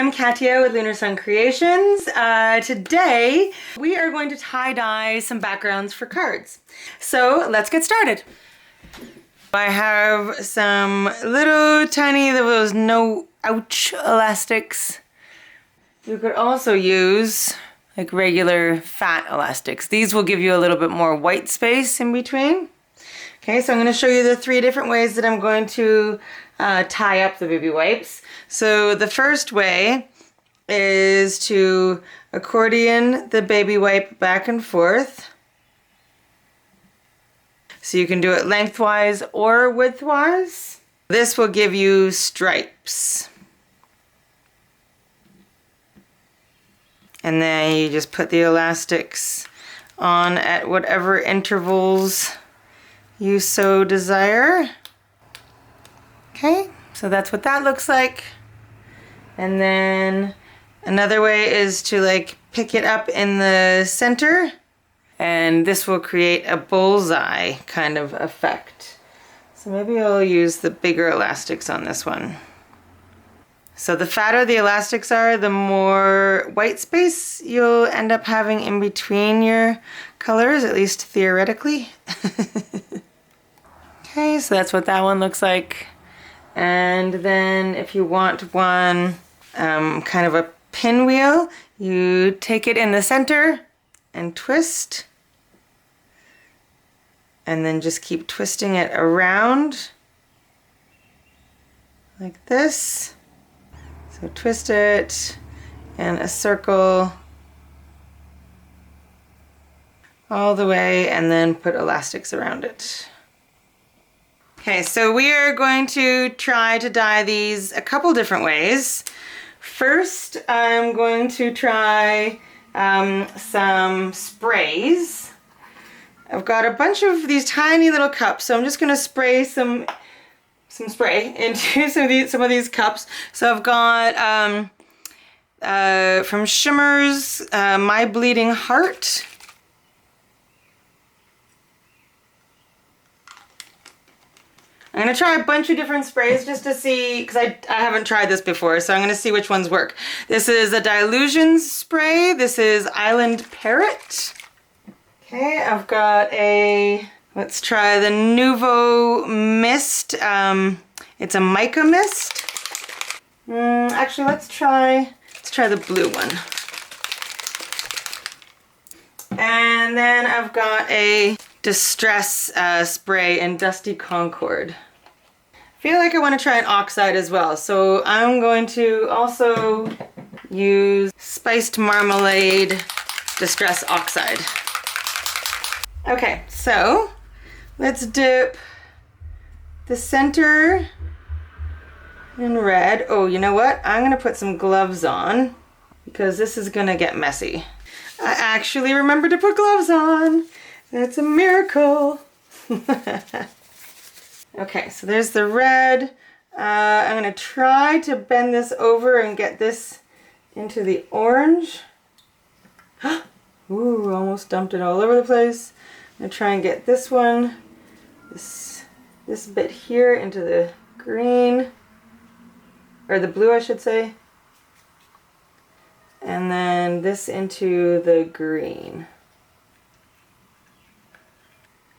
I'm Katia with Lunar Sun Creations. Today we are going to tie-dye some backgrounds for cards. So let's get started. I have some little tiny, those no ouch elastics. You could also use like regular fat elastics. These will give you a little bit more white space in between. Okay, so I'm going to show you the 3 different ways that I'm going to tie up the baby wipes. So the first way is to accordion the baby wipe back and forth. So you can do it lengthwise or widthwise. This will give you stripes. And then you just put the elastics on at whatever intervals you so desire. Okay, so that's what that looks like. And then another way is to like pick it up in the center, and this will create a bullseye kind of effect. So maybe I'll use the bigger elastics on this one. So the fatter the elastics are, the more white space you'll end up having in between your colors, at least theoretically. Okay, so that's what that one looks like. And then if you want one kind of a pinwheel, you take it in the center and twist. And then just keep twisting it around like this. So twist it in a circle all the way and then put elastics around it. Okay, so we are going to try to dye these a couple different ways. First, I'm going to try some sprays. I've got a bunch of these tiny little cups, so I'm just going to spray some spray into some of these cups. So I've got from Shimmer's My Bleeding Heart. I'm going to try a bunch of different sprays just to see, because I haven't tried this before, so I'm going to see which ones work. This is a Dylusions spray. This is Island Parrot. Okay, I've got let's try the Nuvo Mist. It's a mica mist. Actually, let's try the blue one. And then I've got a Distress spray in Dusty Concord. I feel like I want to try an oxide as well, so I'm going to also use Spiced Marmalade Distress Oxide. Okay, so let's dip the center in red. Oh, you know what? I'm going to put some gloves on because this is going to get messy. I actually remembered to put gloves on. That's a miracle. Okay, so there's the red. I'm going to try to bend this over and get this into the orange. Ooh, almost dumped it all over the place. I'm going to try and get this one, this bit here into the green, or the blue I should say, and then this into the green.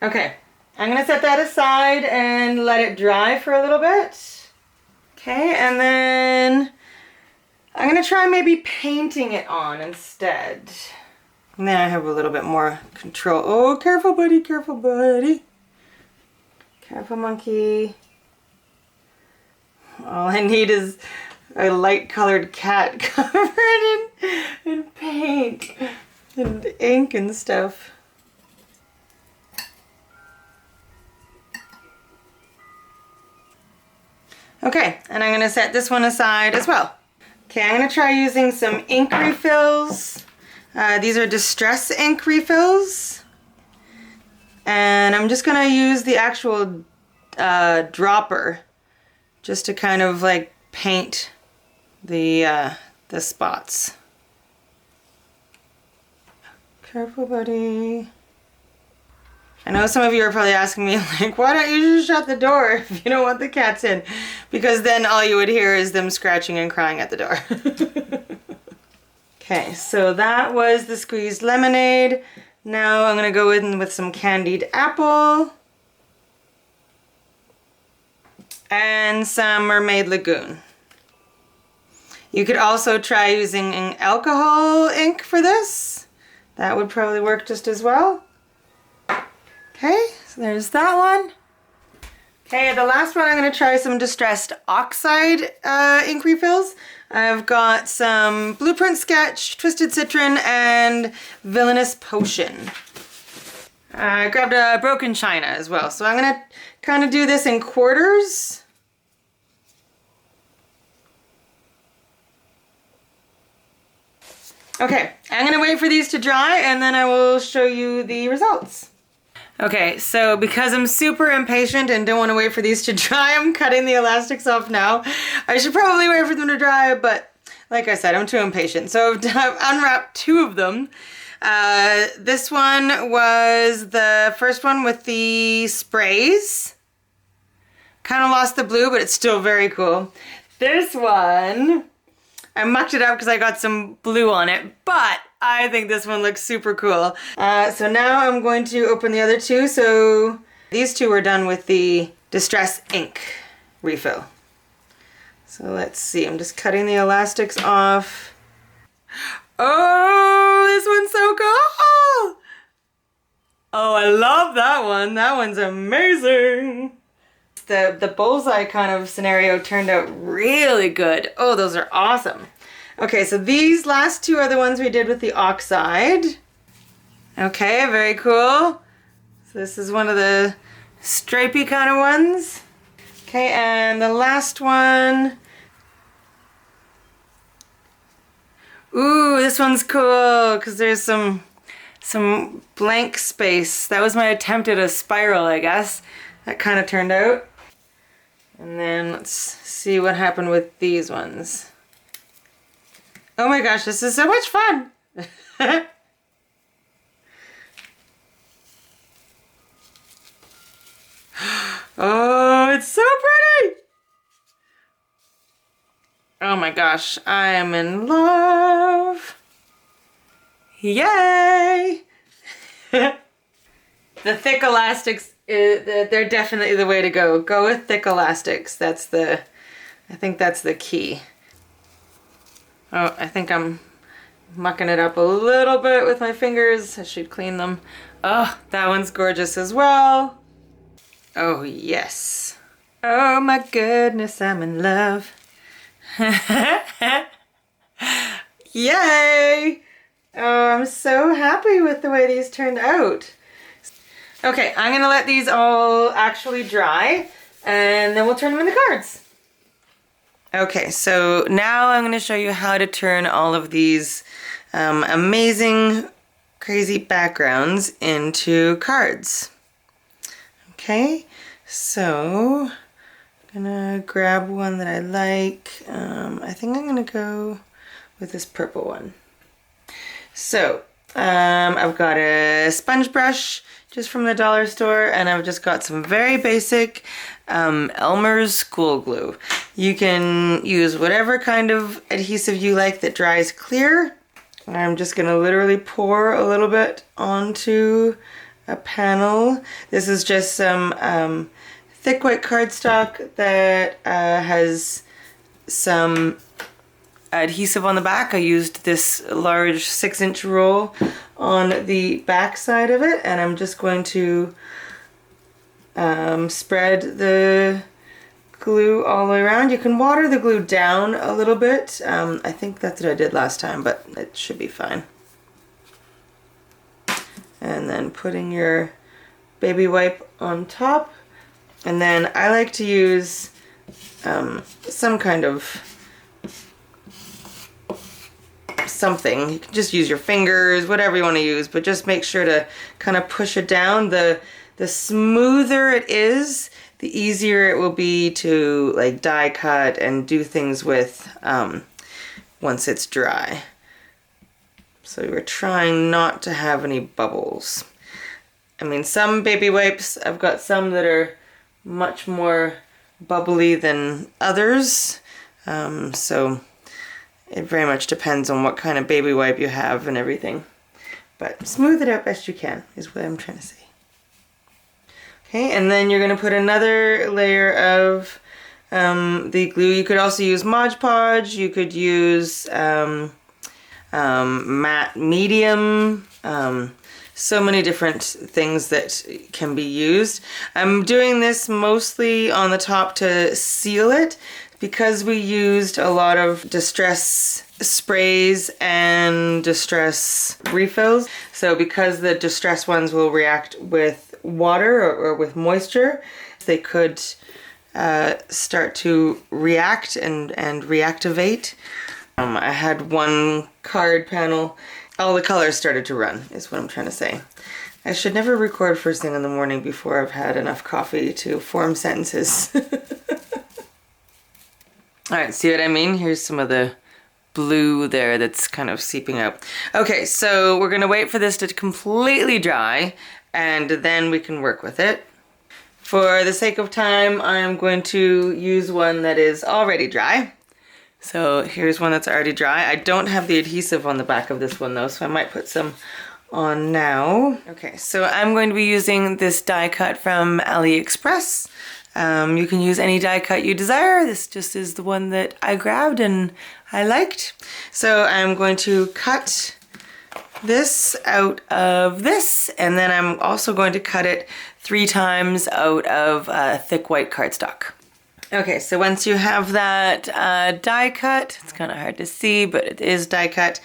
Okay, I'm going to set that aside and let it dry for a little bit. Okay, and then I'm going to try maybe painting it on instead. And then I have a little bit more control. Oh, careful buddy, careful buddy. Careful monkey. All I need is a light colored cat covered in paint and ink and stuff. Okay, and I'm going to set this one aside as well. Okay, I'm going to try using some ink refills. These are Distress ink refills. And I'm just going to use the actual dropper just to kind of like paint the spots. Careful, buddy. I know some of you are probably asking me, like, why don't you just shut the door if you don't want the cats in? Because then all you would hear is them scratching and crying at the door. Okay, so that was the squeezed lemonade. Now I'm gonna go in with some candied apple and some Mermaid Lagoon. You could also try using an alcohol ink for this. That would probably work just as well. Okay, so there's that one. Okay, the last one I'm going to try some Distressed Oxide ink refills. I've got some Blueprint Sketch, Twisted Citron, and Villainous Potion. I grabbed a Broken China as well, so I'm going to kind of do this in quarters. Okay, I'm going to wait for these to dry and then I will show you the results. Okay, so because I'm super impatient and don't want to wait for these to dry, I'm cutting the elastics off now. I should probably wait for them to dry, but like I said, I'm too impatient. So I've unwrapped two of them. This one was the first one with the sprays. Kind of lost the blue, but it's still very cool. This one, I mucked it up because I got some blue on it, but I think this one looks super cool. So now I'm going to open the other two. So these two were done with the Distress ink refill. So let's see, I'm just cutting the elastics off. Oh, this one's so cool! Oh, I love that one. That one's amazing. The bullseye kind of scenario turned out really good. Oh, those are awesome. Okay, so these last two are the ones we did with the oxide. Okay, very cool. So this is one of the stripey kind of ones. Okay, and the last one. Ooh, this one's cool because there's some blank space. That was my attempt at a spiral, I guess. That kind of turned out. And then let's see what happened with these ones. Oh my gosh, this is so much fun! Oh, it's so pretty! Oh my gosh, I am in love! Yay! The thick elastics, they're definitely the way to go. Go with thick elastics. I think that's the key. Oh, I think I'm mucking it up a little bit with my fingers. I should clean them. Oh, that one's gorgeous as well. Oh, yes. Oh my goodness, I'm in love. Yay! Oh, I'm so happy with the way these turned out. Okay, I'm gonna let these all actually dry and then we'll turn them into cards. Okay, so now I'm gonna show you how to turn all of these amazing, crazy backgrounds into cards. Okay, so I'm gonna grab one that I like. I think I'm gonna go with this purple one. So I've got a sponge brush just from the dollar store, and I've just got some very basic Elmer's school glue. You can use whatever kind of adhesive you like that dries clear. I'm just gonna literally pour a little bit onto a panel. This is just some thick white cardstock that has some adhesive on the back. I used this large 6-inch roll on the back side of it, and I'm just going to spread the glue all the way around. You can water the glue down a little bit. I think that's what I did last time, but it should be fine. And then putting your baby wipe on top. And then I like to use some kind of something. You can just use your fingers, whatever you want to use, but just make sure to kind of push it down. The smoother it is, the easier it will be to like die cut and do things with once it's dry. So we're trying not to have any bubbles. I mean, some baby wipes, I've got some that are much more bubbly than others. So it very much depends on what kind of baby wipe you have and everything. But smooth it out best you can is what I'm trying to say. Okay, and then you're going to put another layer of the glue. You could also use Mod Podge. You could use matte medium. So many different things that can be used. I'm doing this mostly on the top to seal it because we used a lot of distress sprays and distress refills. So because the distress ones will react with water or with moisture, they could start to react and reactivate. I had one card panel, all the colors started to run, is what I'm trying to say. I should never record first thing in the morning before I've had enough coffee to form sentences. Alright, see what I mean? Here's some of the blue there that's kind of seeping out. Okay, so we're going to wait for this to completely dry and then we can work with it. For the sake of time, I'm going to use one that is already dry. So here's one that's already dry. I don't have the adhesive on the back of this one though, so I might put some on now. Okay, so I'm going to be using this die cut from AliExpress. You can use any die cut you desire. This just is the one that I grabbed and I liked. So I'm going to cut this out of this, and then I'm also going to cut it 3 times out of thick white cardstock. Okay, so once you have that die cut, it's kind of hard to see, but it is die cut,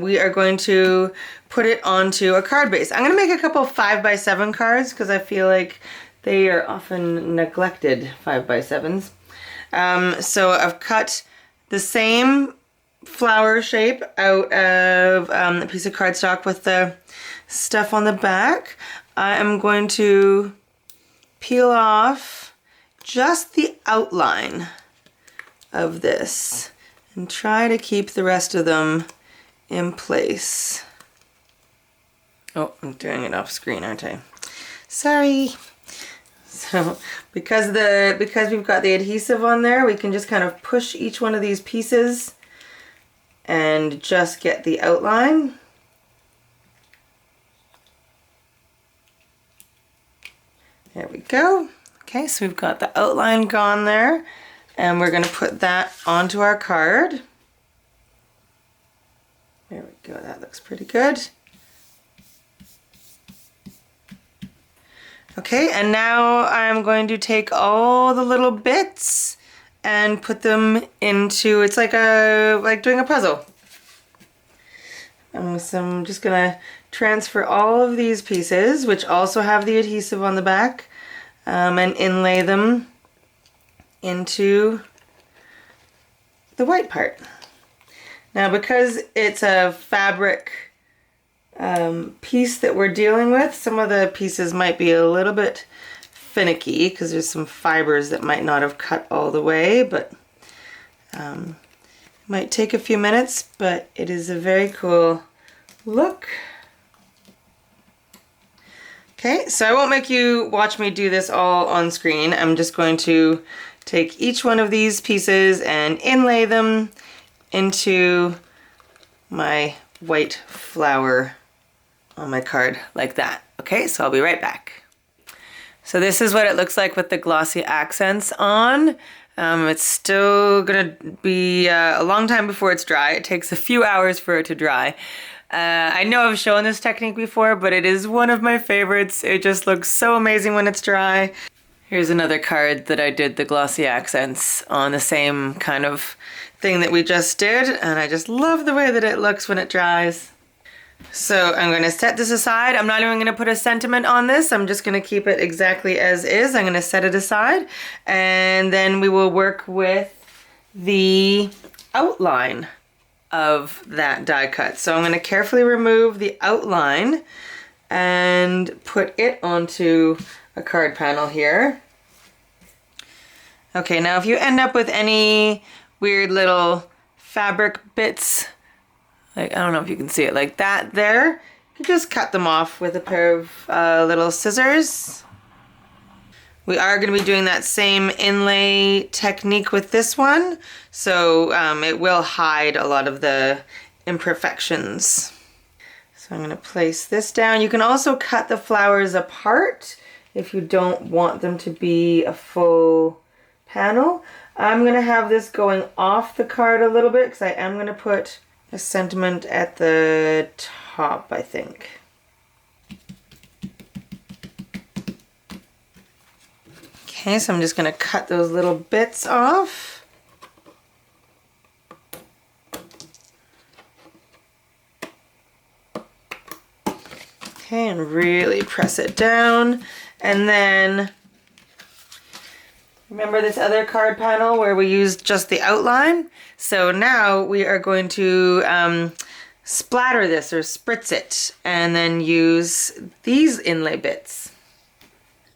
we are going to put it onto a card base. I'm going to make a couple 5x7 cards because I feel like they are often neglected 5x7s. So I've cut the same flower shape out of a piece of cardstock with the stuff on the back. I am going to peel off just the outline of this and try to keep the rest of them in place. Oh, I'm doing it off screen, aren't I? Sorry. So because we've got the adhesive on there, we can just kind of push each one of these pieces and just get the outline. There we go. Okay, so we've got the outline gone there, and we're going to put that onto our card. There we go, that looks pretty good. Okay, and now I'm going to take all the little bits and put them into, it's like doing a puzzle. So I'm just gonna transfer all of these pieces, which also have the adhesive on the back, and inlay them into the white part. Now because it's a fabric piece that we're dealing with, some of the pieces might be a little bit finicky because there's some fibers that might not have cut all the way, but might take a few minutes, but it is a very cool look. Okay, so I won't make you watch me do this all on screen. I'm just going to take each one of these pieces and inlay them into my white flower on my card like that. Okay, so I'll be right back. So this is what it looks like with the glossy accents on. It's still gonna be a long time before it's dry. It takes a few hours for it to dry. I know I've shown this technique before, but it is one of my favorites. It just looks so amazing when it's dry. Here's another card that I did the glossy accents on, the same kind of thing that we just did, and I just love the way that it looks when it dries. So I'm going to set this aside. I'm not even going to put a sentiment on this. I'm just going to keep it exactly as is. I'm going to set it aside, and then we will work with the outline of that die cut. So I'm going to carefully remove the outline and put it onto a card panel here. Okay, now if you end up with any weird little fabric bits, like, I don't know if you can see it, like that there, You just cut them off with a pair of little scissors. We are going to be doing that same inlay technique with this one, so it will hide a lot of the imperfections. So I'm going to place this down. You can also cut the flowers apart if you don't want them to be a full panel. I'm going to have this going off the card a little bit because I am going to put a sentiment at the top, I think. Okay, so I'm just going to cut those little bits off. Okay, and really press it down. And then, remember this other card panel where we used just the outline? So now we are going to splatter this or spritz it and then use these inlay bits.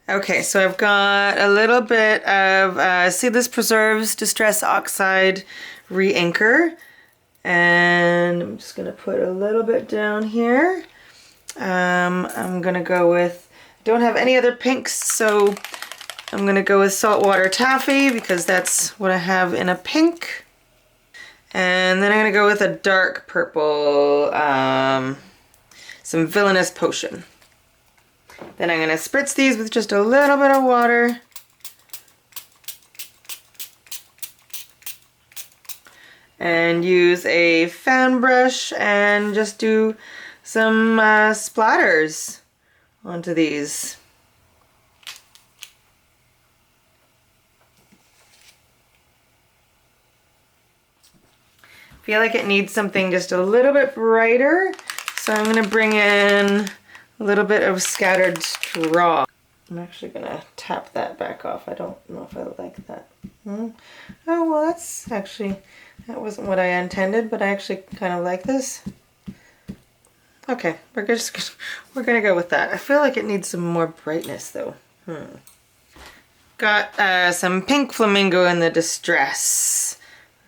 Okay, so I've got a little bit of Seedless Preserves Distress Oxide Re-Inker, and I'm just gonna put a little bit down here. I'm gonna go with, don't have any other pinks, so I'm gonna go with Saltwater Taffy because that's what I have in a pink. And then I'm gonna go with a dark purple, some Villainous Potion. Then I'm going to spritz these with just a little bit of water. And use a fan brush and just do some splatters onto these. I feel like it needs something just a little bit brighter, so I'm going to bring in a little bit of scattered straw. I'm actually gonna tap that back off. I don't know if I like that. Oh, well, that's actually, that wasn't what I intended, but I actually kind of like this. Okay, we're gonna go with that. I feel like it needs some more brightness though. Got some pink flamingo in the Distress.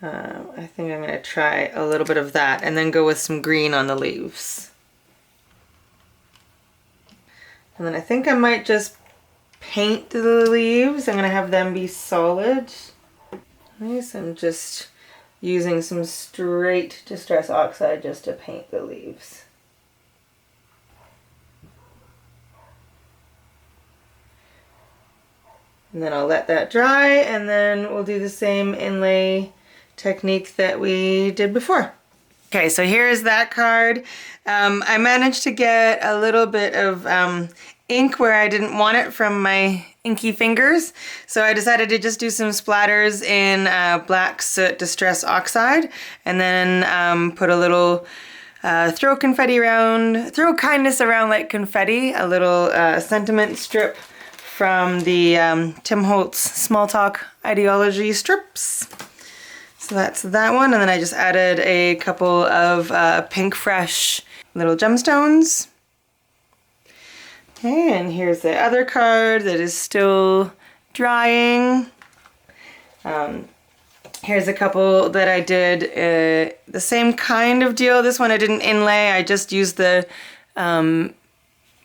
I think I'm gonna try a little bit of that and then go with some green on the leaves. And then I think I might just paint the leaves. I'm going to have them be solid. Nice. I'm just using some straight Distress Oxide just to paint the leaves. And then I'll let that dry, and then we'll do the same inlay technique that we did before. Okay, so here's that card. I managed to get a little bit of ink where I didn't want it from my inky fingers. So I decided to just do some splatters in Black Soot Distress Oxide and then put a little throw kindness around like confetti, a little sentiment strip from the Tim Holtz Small Talk Ideology strips. So that's that one, and then I just added a couple of Pink Fresh little gemstones. Okay, and here's the other card that is still drying. Here's a couple that I did the same kind of deal. This one I didn't inlay, I just used the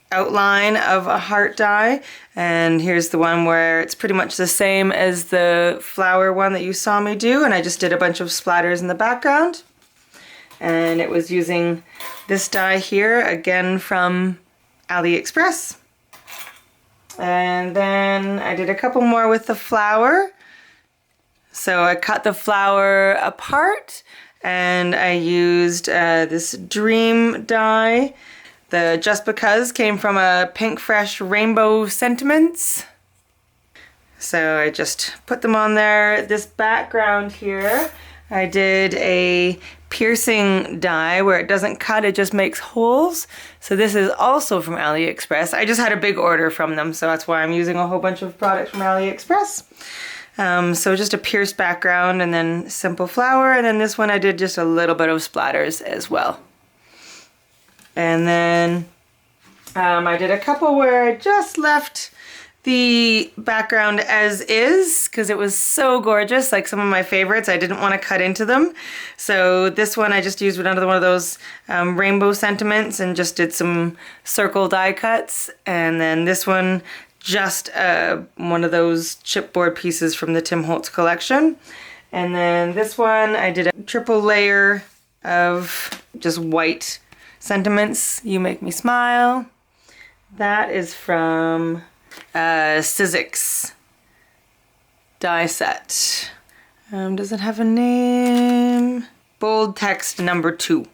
outline of a heart die, and here's the one where it's pretty much the same as the flower one that you saw me do, and I just did a bunch of splatters in the background. And it was using this die here, again from AliExpress. And then I did a couple more with the flower. So I cut the flower apart and I used this Dream die. The Just Because came from a Pink Fresh Rainbow Sentiments. So I just put them on there. This background here, I did a piercing die where it doesn't cut, it just makes holes. So this is also from AliExpress. I just had a big order from them, so that's why I'm using a whole bunch of products from AliExpress. So just a pierced background and then simple flower, and then this one I did just a little bit of splatters as well. And then I did a couple where I just left the background as is because it was so gorgeous, like some of my favorites. I didn't want to cut into them. So this one I just used another one of those rainbow sentiments and just did some circle die cuts. And then this one, just one of those chipboard pieces from the Tim Holtz collection. And then this one I did a triple layer of just white sentiments. You Make Me Smile. That is from Sizzix die set. Does it have a name? Bold text number 2.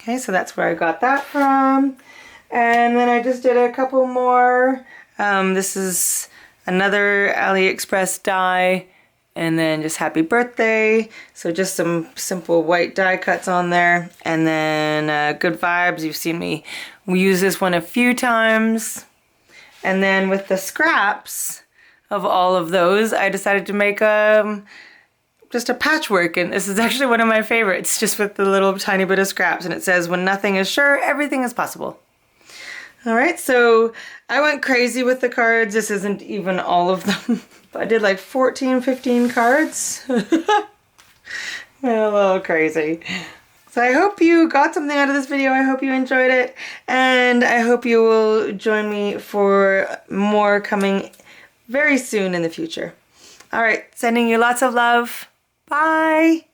Okay, so that's where I got that from. And then I just did a couple more. This is another AliExpress die. And then just happy birthday. So just some simple white die cuts on there. And then good vibes. You've seen me use this one a few times. And then with the scraps of all of those, I decided to make just a patchwork. And this is actually one of my favorites, just with the little tiny bit of scraps. And it says, when nothing is sure, everything is possible. All right, so I went crazy with the cards. This isn't even all of them. I did like 14, 15 cards. A little crazy. So I hope you got something out of this video. I hope you enjoyed it. And I hope you will join me for more coming very soon in the future. All right, sending you lots of love. Bye.